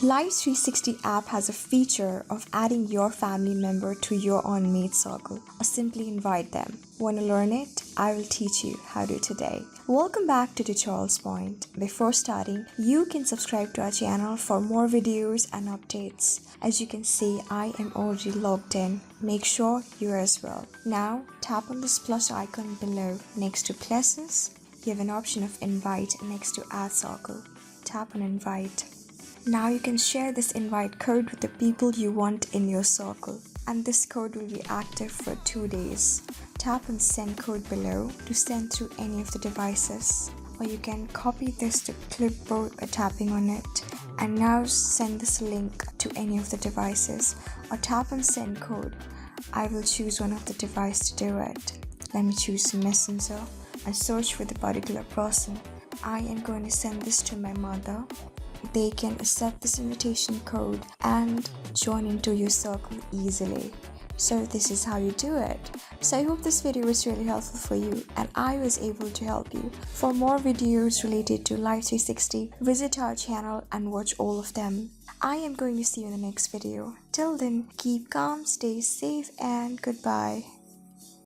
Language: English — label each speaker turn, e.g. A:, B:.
A: Life360 app has a feature of adding your family member to your own mate circle or simply invite them. Want to learn it? I will teach you how to today. Welcome back to Tutorials Point. Before starting, you can subscribe to our channel for more videos and updates. As you can see, I am already logged in. Make sure you are as well. Now tap on this plus icon below. Next to pluses, you have an option of invite next to add circle. Tap on invite. Now you can share this invite code with the people you want in your circle, and this code will be active for 2 days. Tap on send code below to send through any of the devices, or you can copy this to clipboard by tapping on it and now send this link to any of the devices, or tap on send code. I will choose one of the devices to do it. Let me choose Messenger and search for the particular person. I am going to send this to my mother. They can accept this invitation code and join into your circle easily. So this is how you do it. So I hope this video was really helpful for you and I was able to help you. For more videos related to Life360, visit our channel and watch all of them. I am going to see you in the next video. Till then, keep calm, stay safe, and goodbye.